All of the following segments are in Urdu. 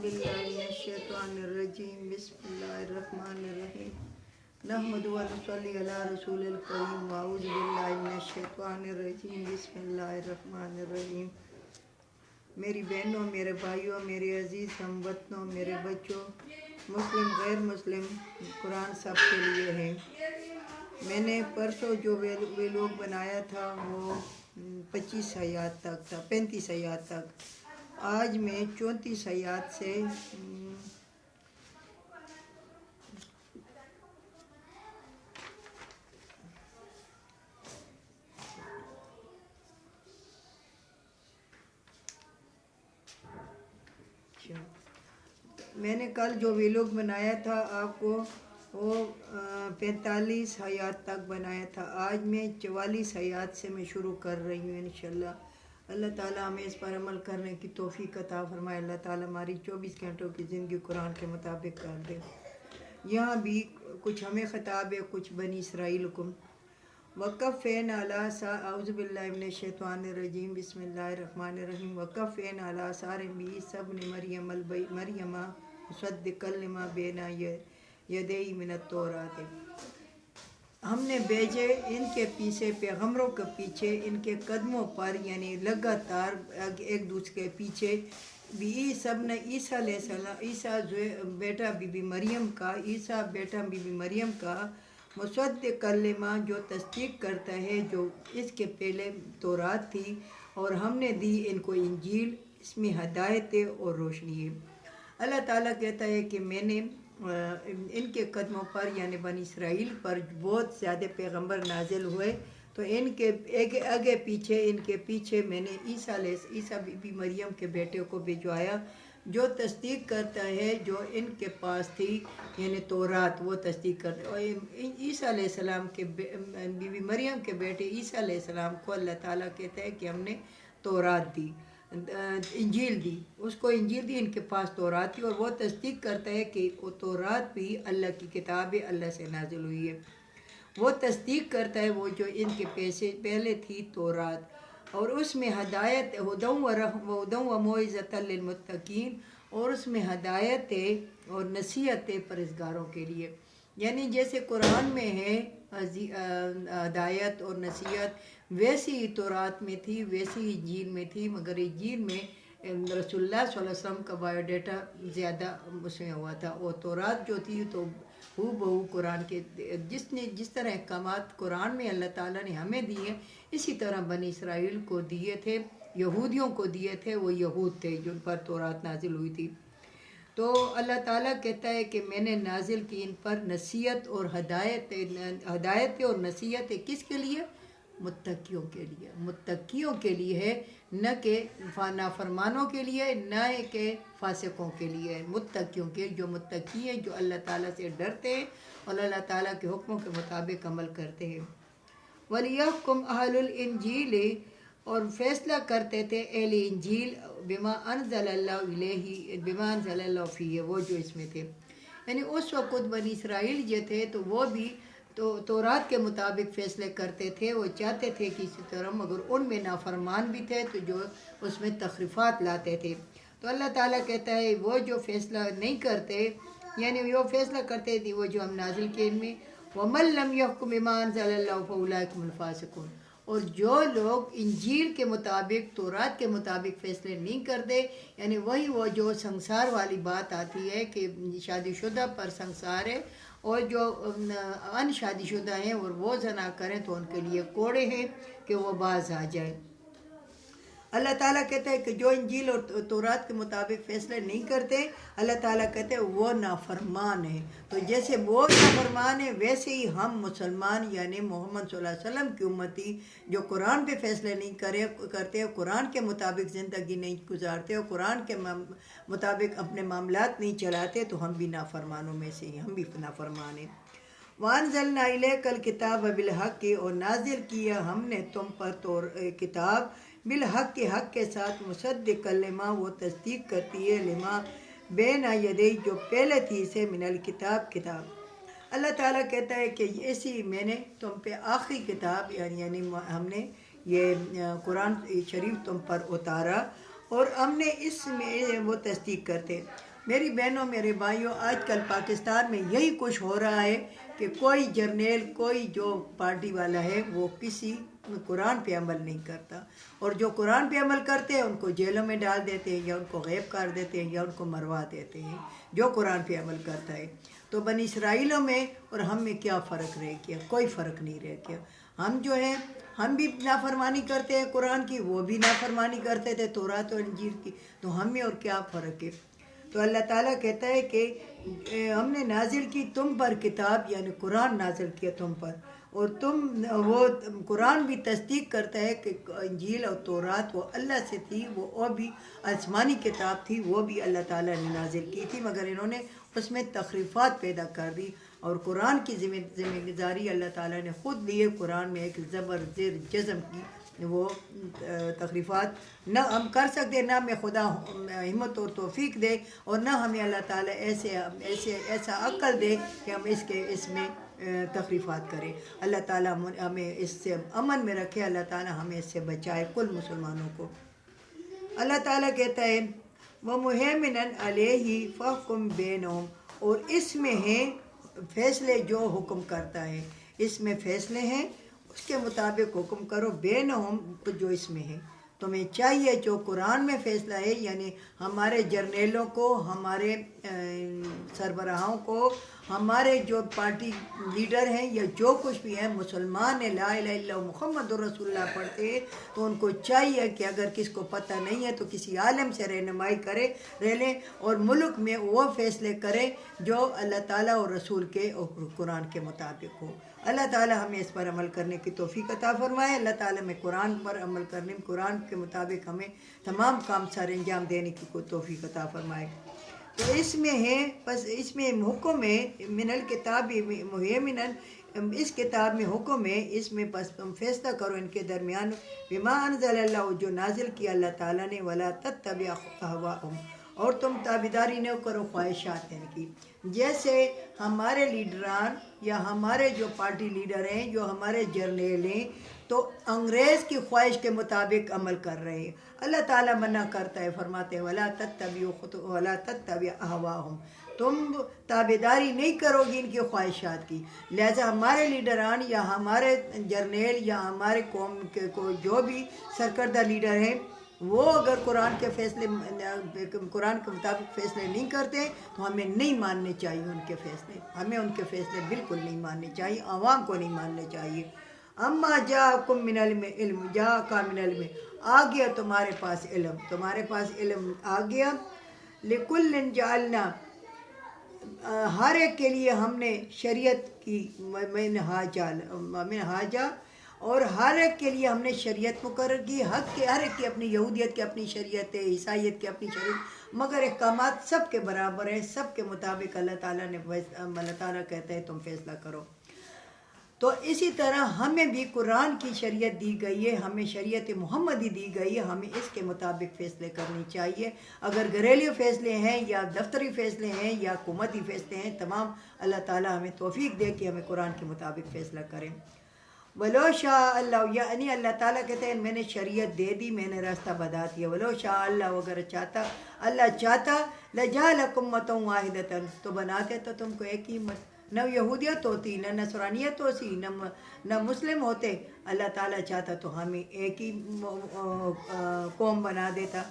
باللہ من الشیطان الرجیم بسم اللہ الرحمن الرحیم نحمد و نصلی علی رسول الکریم واعوذ باللہ من الشیطان الرجیم بسم اللہ الرحمن الرحیم۔ میری بہنوں، میرے بھائیوں، میرے عزیز ہم وطنوں، میرے بچوں، مسلم غیر مسلم، قرآن سب کے لیے ہے۔ میں نے پرسوں جو ویلوگ بنایا تھا وہ 25 آیات تک تھا، 35 آیات تک۔ آج میں 34 آیات سے میں نے کل جو ویلوگ بنایا تھا آپ کو وہ 45 آیات تک بنایا تھا۔ آج میں 44 آیات سے میں شروع کر رہی ہوں انشاءاللہ۔ اللہ تعالیٰ ہمیں اس پر عمل کرنے کی توفیق عطا فرمائے۔ اللہ تعالیٰ ہماری 24 گھنٹوں کی زندگی قرآن کے مطابق کر دے۔ یہاں بھی کچھ ہمیں خطاب ہے، کچھ بنی اسرائیل کو۔ وَقَفَّيْنَا عَلَىٰ اعوذ باللہ من الشیطان الرجیم بسم اللہ الرحمن الرحیم وَقَفَّيْنَا عَلَىٰ آثَارِهِم بِعِیسیٰ ابْنِ مریم مصدقا لما بین یدیہ من التوراۃ۔ ہم نے بھیجے ان کے پیچھے، پیغمبروں کے پیچھے، ان کے قدموں پر، یعنی لگاتار ایک دوسرے کے پیچھے، عیسیٰ ابن عیسیٰ علیہ السلام، عیسیٰ بیٹا بی بی مریم کا، عیسیٰ بیٹا بی بی مریم کا، مصدق لما جو تصدیق کرتا ہے جو اس کے پہلے تورات تھی، اور ہم نے دی ان کو انجیل، اس میں ہدایت اور روشنی ہے۔ اللہ تعالیٰ کہتا ہے کہ میں نے ان کے قدموں پر یعنی بنی اسرائیل پر بہت زیادہ پیغمبر نازل ہوئے، تو ان کے آگے پیچھے میں نے عیسیٰ بی بی مریم کے بیٹے کو بھجوایا جو تصدیق کرتا ہے جو ان کے پاس تھی، یعنی تورات، وہ تصدیق کرتا ہے۔ اور عیسیٰ علیہ السلام کے بی بی مریم کے بیٹے عیسیٰ علیہ السلام کو اللہ تعالیٰ کہتا ہے کہ ہم نے تورات دی، انجیل دی، اس کو انجیل دی، ان کے پاس تورات تھی، اور وہ تصدیق کرتا ہے کہ وہ تورات بھی اللہ کی کتاب ہے، اللہ سے نازل ہوئی ہے۔ وہ تصدیق کرتا ہے وہ جو ان کے پہلے تھی تورات، اور اس میں ہدایت ہدی و موعظۃ للمتقین، اور اس میں ہدایت ہے اور نصیحت ہے پرہیزگاروں کے لیے۔ یعنی جیسے قرآن میں ہے ہدایت اور نصیحت، ویسی ہی تورات میں تھی، ویسی ہی انجیل میں تھی، مگر انجیل میں رسول اللہ صلی اللہ علیہ وسلم کا بایو ڈیٹا زیادہ اس میں ہوا تھا، اور تورات جو تھی تو ہو بہو قرآن کے جس طرح احکامات قرآن میں اللہ تعالیٰ نے ہمیں دیے، اسی طرح بنی اسرائیل کو دیے تھے، یہودیوں کو دیے تھے، وہ یہود تھے جن پر تورات نازل ہوئی تھی۔ تو اللہ تعالیٰ کہتا ہے کہ میں نے نازل کی ان پر نصیحت اور ہدایت اور نصیحت ہے، کس کے لیے؟ متقیوں کے لیے، متقیوں کے لیے ہے، نہ کہ نافرمانوں کے لیے، نہ کہ فاسقوں کے لیے، متقیوں کے، جو متقی ہیں، جو اللہ تعالیٰ سے ڈرتے ہیں اور اللہ تعالیٰ کے حکموں کے مطابق عمل کرتے ہیں۔ وَلِيَحْكُمْ أَهْلُ الْإِنْجِيلِ، اور فیصلہ کرتے تھے اہل انجیل بما انزل اللہ الیہ، بما انزل اللہ فیہ، وہ جو اس میں تھے، یعنی اس وقت بنی اسرائیل جو تھے تو وہ بھی تورات کے مطابق فیصلے کرتے تھے، وہ چاہتے تھے کہ اسی طرح، مگر ان میں نافرمان بھی تھے تو جو اس میں تخریفات لاتے تھے۔ تو اللہ تعالیٰ کہتا ہے وہ جو فیصلہ نہیں کرتے، یعنی وہ فیصلہ کرتے تھے وہ جو ہم نازل کیے ان میں، وَمَن لَّمْ يَحْكُم بِمَا أَنزَلَ اللَّهُ فَأُولَٰئِكَ هُمُ الْفَاسِقُونَ، اور جو لوگ انجیل کے مطابق، تورات کے مطابق فیصلے نہیں کرتے، یعنی وہی وہ جو سنسار والی بات آتی ہے کہ شادی شدہ پر سنسار ہے، اور جو ان شادی شدہ ہیں اور وہ زنا کریں تو ان کے لیے کوڑے ہیں کہ وہ باز آ جائیں۔ اللہ تعالیٰ کہتا ہے کہ جو انجیل اور تورات کے مطابق فیصلے نہیں کرتے، اللہ تعالیٰ کہتے ہیں وہ نافرمان ہیں۔ تو جیسے وہ نافرمان ہیں ویسے ہی ہم مسلمان یعنی محمد صلی اللہ علیہ وسلم کی امتی جو قرآن پہ فیصلے نہیں کرتے، قرآن کے مطابق زندگی نہیں گزارتے اور قرآن کے مطابق اپنے معاملات نہیں چلاتے، تو ہم بھی نافرمانوں میں سے ہیں، ہم بھی نافرمان ہیں۔ وَأَنزَلْنَا إِلَيْكَ الْكِتَابَ بِالْحَقِّ، اور نازل کیا ہم نے تم پر کتاب بالحق، کے حق کے ساتھ، مصدق لما، وہ تصدیق کرتی ہے، لما بین یدی، جو پہلے تھی اسے، من الکتاب، کتاب۔ اللہ تعالیٰ کہتا ہے کہ ایسی میں نے تم پہ آخری کتاب یعنی ہم نے یہ قرآن شریف تم پر اتارا، اور ہم نے اس میں وہ تصدیق کرتے۔ میری بہنوں میرے بھائیوں، آج کل پاکستان میں یہی کچھ ہو رہا ہے کہ کوئی جرنیل، کوئی جو پارٹی والا ہے وہ کسی قرآن پہ عمل نہیں کرتا، اور جو قرآن پہ عمل کرتے ہیں ان کو جیلوں میں ڈال دیتے ہیں، یا ان کو غیب کر دیتے ہیں، یا ان کو مروا دیتے ہیں جو قرآن پہ عمل کرتا ہے۔ تو بنی اسرائیلوں میں اور ہم میں کیا فرق رہ گیا؟ کوئی فرق نہیں رہ گیا۔ ہم جو ہیں، ہم بھی نافرمانی کرتے ہیں قرآن کی، وہ بھی نافرمانی کرتے تھے تورات اور انجیل کی، تو ہم میں اور کیا فرق ہے؟ تو اللہ تعالیٰ کہتا ہے کہ ہم نے نازل کی تم پر کتاب، یعنی قرآن نازل کیا تم پر، اور وہ قرآن بھی تصدیق کرتا ہے کہ انجیل اور تورات وہ اللہ سے تھی، وہ بھی آسمانی کتاب تھی، وہ بھی اللہ تعالیٰ نے نازل کی تھی، مگر انہوں نے اس میں تخریفات پیدا کر دی، اور قرآن کی ذمہ داری اللہ تعالیٰ نے خود لی ہے۔ قرآن میں ایک زبر زیر جزم کی وہ تخریفات نہ ہم کر سکتے، نہ ہمیں خدا ہمت اور توفیق دے، اور نہ ہمیں اللہ تعالیٰ ایسا عقل دے کہ ہم اس میں تخریفات کریں۔ اللہ تعالیٰ ہمیں اس سے امن میں رکھے، اللہ تعالیٰ ہمیں اس سے بچائے کل مسلمانوں کو۔ اللہ تعالیٰ کہتا ہے وَمُهَيْمِنًا عَلَيْهِ فَاحْكُم بَيْنَهُمْ، اور اس میں ہیں فیصلے جو حکم کرتا ہے، اس میں فیصلے ہیں، اس کے مطابق حکم کرو، بینہم جو اس میں ہے۔ تمہیں چاہیے جو قرآن میں فیصلہ ہے، یعنی ہمارے جرنیلوں کو، ہمارے سربراہوں کو، ہمارے جو پارٹی لیڈر ہیں یا جو کچھ بھی ہیں، مسلمان ہیں، لا الہ الا اللہ محمد رسول اللہ پڑھتے ہیں، تو ان کو چاہیے کہ اگر کس کو پتہ نہیں ہے تو کسی عالم سے رہنمائی رہ لیں، اور ملک میں وہ فیصلے کریں جو اللہ تعالیٰ اور رسول کے اور قرآن کے مطابق ہو۔ اللہ تعالیٰ ہمیں اس پر عمل کرنے کی توفیق عطا فرمائے۔ اللہ تعالیٰ میں قرآن پر عمل کرنے، قرآن کے مطابق ہمیں تمام کام سر انجام دینے کی کوئی توفیق عطا فرمائے۔ تو اس میں ہے، بس اس میں حکم ہے من الکتاب مہیمنا، اس کتاب میں حکم ہے، اس میں بس تم فیصلہ کرو ان کے درمیان، بما انزل اللہ، جو نازل کیا اللہ تعالیٰ نے، ولا تتبع اہواءہم، اور تم تابعداری نہ کرو خواہشات ان کی۔ جیسے ہمارے لیڈران یا ہمارے جو پارٹی لیڈر ہیں، جو ہمارے جرنیل ہیں، تو انگریز کی خواہش کے مطابق عمل کر رہے ہیں۔ اللہ تعالیٰ منع کرتا ہے، فرماتے ہیں ولا تتبع اہواءہم، تم تابعداری نہیں کرو گی ان کی خواہشات کی۔ لہذا ہمارے لیڈران یا ہمارے جرنیل یا ہمارے قوم کے جو بھی سرکردہ لیڈر ہیں، وہ اگر قرآن کے مطابق فیصلے نہیں کرتے تو ہمیں نہیں ماننے چاہیے ان کے فیصلے، ہمیں ان کے فیصلے بالکل نہیں ماننے چاہیے، عوام کو نہیں ماننے چاہیے۔ اما جاءکم من العلم، جاءک من العلم، آ گیا تمہارے پاس علم، تمہارے پاس علم آ گیا، لکل جعلنا، ہر ایک کے لیے ہم نے شریعت کی، منہاجا، اور ہر ایک کے لیے ہم نے شریعت مقرر کی، حق کے ہر ایک کی اپنی، یہودیت کی اپنی شریعت ہے، عیسائیت کی اپنی شریعت، مگر احکامات سب کے برابر ہیں، سب کے مطابق اللہ تعالیٰ کہتا ہے تم فیصلہ کرو۔ تو اسی طرح ہمیں بھی قرآن کی شریعت دی گئی ہے، ہمیں شریعت محمدی دی گئی ہے، ہمیں اس کے مطابق فیصلے کرنے چاہیے۔ اگر گھریلو فیصلے ہیں یا دفتری فیصلے ہیں یا حکومتی فیصلے ہیں، تمام اللہ تعالیٰ ہمیں توفیق دے کہ ہمیں قرآن کے مطابق فیصلہ کریں۔ ولو شاء اللہ، یعنی اللہ تعالیٰ کہتے ہیں میں نے شریعت دے دی، میں نے راستہ بتا دیا۔ ولو شاء اللہ، اگر اللہ چاہتا، لجعلکم امۃ واحدۃ، تو بناتے تو تم کو ایک ہی امت، نہ یہودیت ہوتی، نہ نصرانیت ہوتی، نہ مسلم ہوتے۔ اللہ تعالیٰ چاہتا تو ہمیں ایک ہی قوم بنا دیتا۔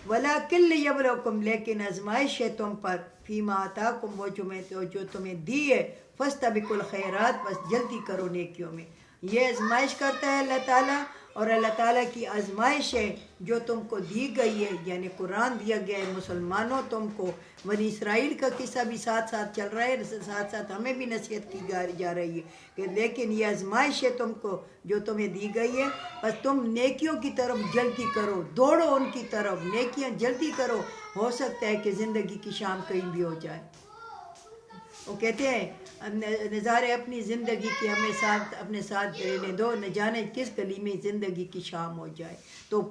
ولیکن لیبلوکم، لیکن آزمائش ہے تم پر، فیما آتاکم، وہ جو تمہیں دی ہے، فاستبقوا الخیرات، بس جلدی کرو نیکیوں میں۔ یہ آزمائش کرتا ہے اللہ تعالیٰ، اور اللہ تعالیٰ کی آزمائش ہے جو تم کو دی گئی ہے، یعنی قرآن دیا گیا ہے مسلمانوں، تم کو بنی اسرائیل کا قصہ بھی ساتھ ساتھ چل رہا ہے، ساتھ ساتھ ہمیں بھی نصیحت کی جا رہی ہے کہ لیکن یہ آزمائش ہے تم کو جو تمہیں دی گئی ہے، بس تم نیکیوں کی طرف جلدی کرو، دوڑو ان کی طرف، نیکیاں جلدی کرو، ہو سکتا ہے کہ زندگی کی شام کہیں بھی ہو جائے۔ وہ کہتے ہیں نظارے اپنی زندگی کے ہمیں ساتھ اپنے ساتھ رہنے دو، نہ جانے کس گلی میں زندگی کی شام ہو جائے۔ تو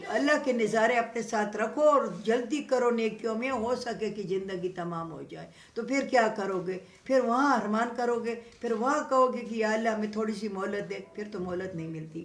اللہ کے نظارے اپنے ساتھ رکھو اور جلدی کرو نیکیوں میں، ہو سکے کہ زندگی تمام ہو جائے۔ تو پھر کیا کرو گے؟ پھر وہاں ارمان کرو گے، پھر وہاں کہو گے کہ یا اللہ ہمیں تھوڑی سی مہلت دے، پھر تو مہلت نہیں ملتی۔